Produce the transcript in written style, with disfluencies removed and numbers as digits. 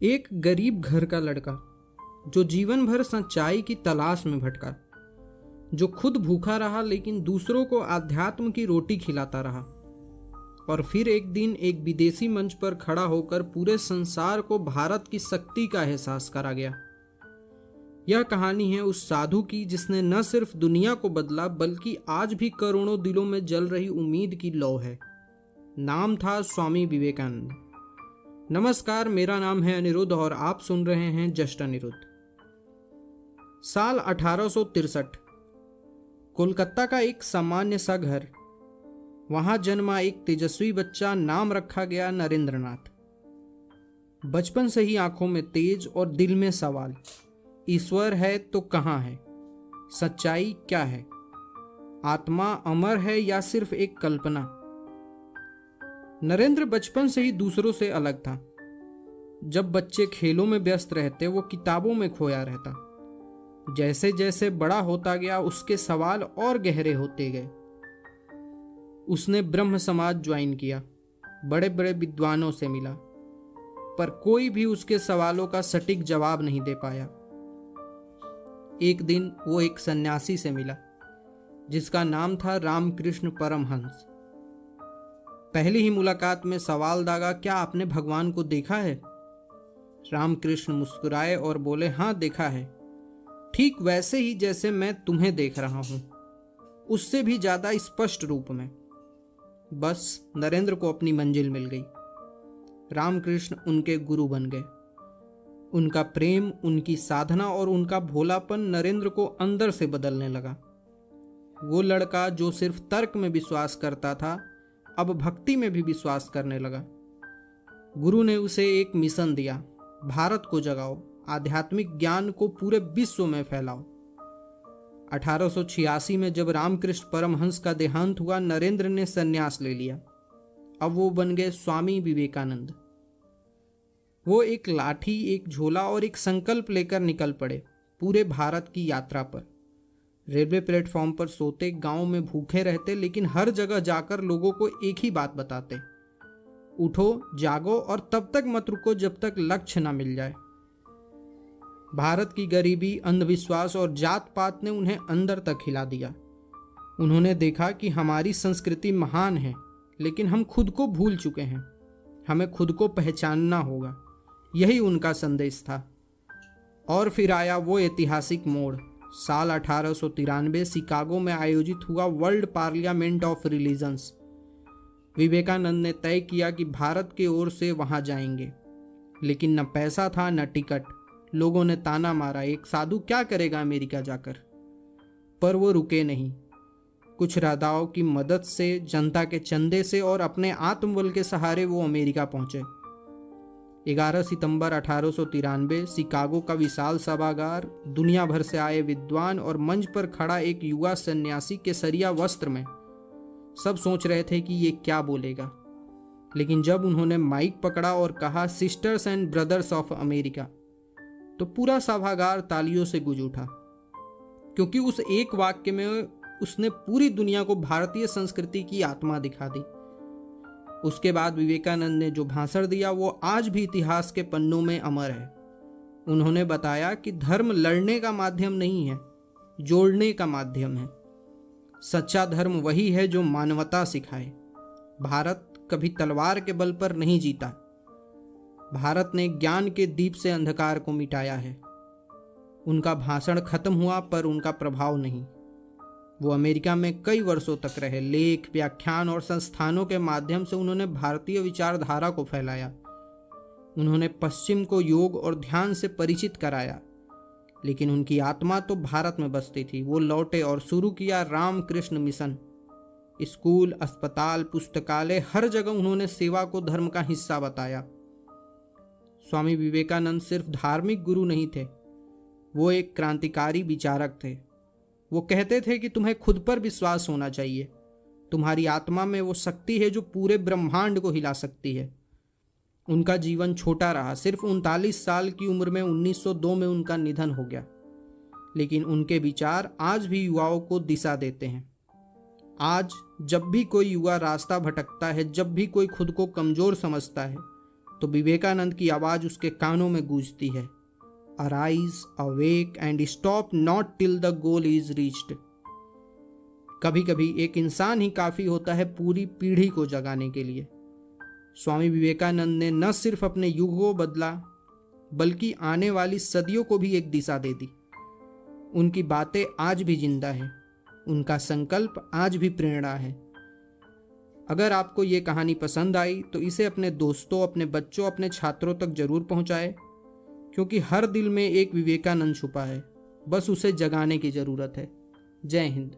एक गरीब घर का लड़का जो जीवन भर सच्चाई की तलाश में भटका, जो खुद भूखा रहा लेकिन दूसरों को आध्यात्म की रोटी खिलाता रहा, और फिर एक दिन एक विदेशी मंच पर खड़ा होकर पूरे संसार को भारत की शक्ति का एहसास करा गया। यह कहानी है उस साधु की जिसने न सिर्फ दुनिया को बदला बल्कि आज भी करोड़ों दिलों में जल रही उम्मीद की लौ है। नाम था स्वामी विवेकानंद। नमस्कार, मेरा नाम है अनिरुद्ध और आप सुन रहे हैं जस्ट अनिरुद्ध। साल 1863, कोलकाता का एक सामान्य सा घर। वहां जन्मा एक तेजस्वी बच्चा, नाम रखा गया नरेंद्रनाथ। बचपन से ही आंखों में तेज और दिल में सवाल, ईश्वर है तो कहाँ है, सच्चाई क्या है, आत्मा अमर है या सिर्फ एक कल्पना। नरेंद्र बचपन से ही दूसरों से अलग था। जब बच्चे खेलों में व्यस्त रहते वो किताबों में खोया रहता। जैसे जैसे बड़ा होता गया उसके सवाल और गहरे होते गए। उसने ब्रह्म समाज ज्वाइन किया, बड़े बड़े विद्वानों से मिला, पर कोई भी उसके सवालों का सटीक जवाब नहीं दे पाया। एक दिन वो एक सन्यासी से मिला जिसका नाम था रामकृष्ण परमहंस। पहली ही मुलाकात में सवाल दागा, क्या आपने भगवान को देखा है? रामकृष्ण मुस्कुराए और बोले, हाँ देखा है, ठीक वैसे ही जैसे मैं तुम्हें देख रहा हूं, उससे भी ज्यादा स्पष्ट रूप में। बस नरेंद्र को अपनी मंजिल मिल गई। रामकृष्ण उनके गुरु बन गए। उनका प्रेम, उनकी साधना और उनका भोलापन नरेंद्र को अंदर से बदलने लगा। वो लड़का जो सिर्फ तर्क में विश्वास करता था अब भक्ति में भी विश्वास करने लगा। गुरु ने उसे एक मिशन दिया, भारत को जगाओ, आध्यात्मिक ज्ञान को पूरे विश्व में फैलाओ। 1886 में जब रामकृष्ण परमहंस का देहांत हुआ, नरेंद्र ने संन्यास ले लिया। अब वो बन गए स्वामी विवेकानंद। वो एक लाठी, एक झोला और एक संकल्प लेकर निकल पड़े पूरे भारत की यात्रा पर। रेलवे प्लेटफॉर्म पर सोते, गांव में भूखे रहते, लेकिन हर जगह जाकर लोगों को एक ही बात बताते, उठो, जागो और तब तक मत रुको जब तक लक्ष्य न मिल जाए। भारत की गरीबी, अंधविश्वास और जात पात ने उन्हें अंदर तक हिला दिया। उन्होंने देखा कि हमारी संस्कृति महान है, लेकिन हम खुद को भूल चुके हैं, हमें खुद को पहचानना होगा। यही उनका संदेश था। और फिर आया वो ऐतिहासिक मोड़। साल 1893 शिकागो में आयोजित हुआ World Parliament of Religions. Vivekananda ने तय किया कि भारत की ओर से वहां जाएंगे, लेकिन न पैसा था न टिकट। लोगों ने ताना मारा, एक साधु क्या करेगा अमेरिका जाकर। पर वो रुके नहीं। कुछ राजाओं की मदद से, जनता के चंदे से और अपने आत्मबल के सहारे वो अमेरिका पहुंचे। 11 सितंबर 1893 शिकागो का विशाल सभागार, दुनिया भर से आए विद्वान और मंच पर खड़ा एक युवा सन्यासी केसरिया वस्त्र में। सब सोच रहे थे कि ये क्या बोलेगा, लेकिन जब उन्होंने माइक पकड़ा और कहा, sisters and brothers of America, तो पूरा सभागार तालियों से गूंज उठा, क्योंकि उस एक वाक्य में उसने पूरी दुनिया को भारतीय संस्कृति की आत्मा दिखा दी। उसके बाद विवेकानंद ने जो भाषण दिया वो आज भी इतिहास के पन्नों में अमर है। उन्होंने बताया कि धर्म लड़ने का माध्यम नहीं है, जोड़ने का माध्यम है। सच्चा धर्म वही है जो मानवता सिखाए। भारत कभी तलवार के बल पर नहीं जीता। भारत ने ज्ञान के दीप से अंधकार को मिटाया है। उनका भाषण खत्म हुआ पर उनका प्रभाव नहीं। वो अमेरिका में कई वर्षों तक रहे। लेख, व्याख्यान और संस्थानों के माध्यम से उन्होंने भारतीय विचारधारा को फैलाया। उन्होंने पश्चिम को योग और ध्यान से परिचित कराया, लेकिन उनकी आत्मा तो भारत में बसती थी। वो लौटे और शुरू किया रामकृष्ण मिशन। स्कूल, अस्पताल, पुस्तकालय, हर जगह उन्होंने सेवा को धर्म का हिस्सा बताया। स्वामी विवेकानंद सिर्फ धार्मिक गुरु नहीं थे, वो एक क्रांतिकारी विचारक थे। वो कहते थे कि तुम्हें खुद पर विश्वास होना चाहिए। तुम्हारी आत्मा में वो शक्ति है जो पूरे ब्रह्मांड को हिला सकती है। उनका जीवन छोटा रहा। सिर्फ 39 साल की उम्र में 1902 में उनका निधन हो गया, लेकिन उनके विचार आज भी युवाओं को दिशा देते हैं। आज जब भी कोई युवा रास्ता भटकता है, जब भी कोई खुद को कमजोर समझता है, तो विवेकानंद की आवाज उसके कानों में गूंजती है, arise, awake and stop not till the goal is reached. कभी कभी एक इंसान ही काफी होता है पूरी पीढ़ी को जगाने के लिए। स्वामी विवेकानंद ने न सिर्फ अपने युग को बदला, बल्कि आने वाली सदियों को भी एक दिशा दे दी। उनकी बातें आज भी जिंदा है, उनका संकल्प आज भी प्रेरणा है। अगर आपको ये कहानी पसंद आई तो इसे अपने दोस्तों, अपने बच्चों, अपने छात्रों तक जरूर पहुंचाएं, क्योंकि हर दिल में एक विवेकानंद छुपा है, बस उसे जगाने की जरूरत है। जय हिंद।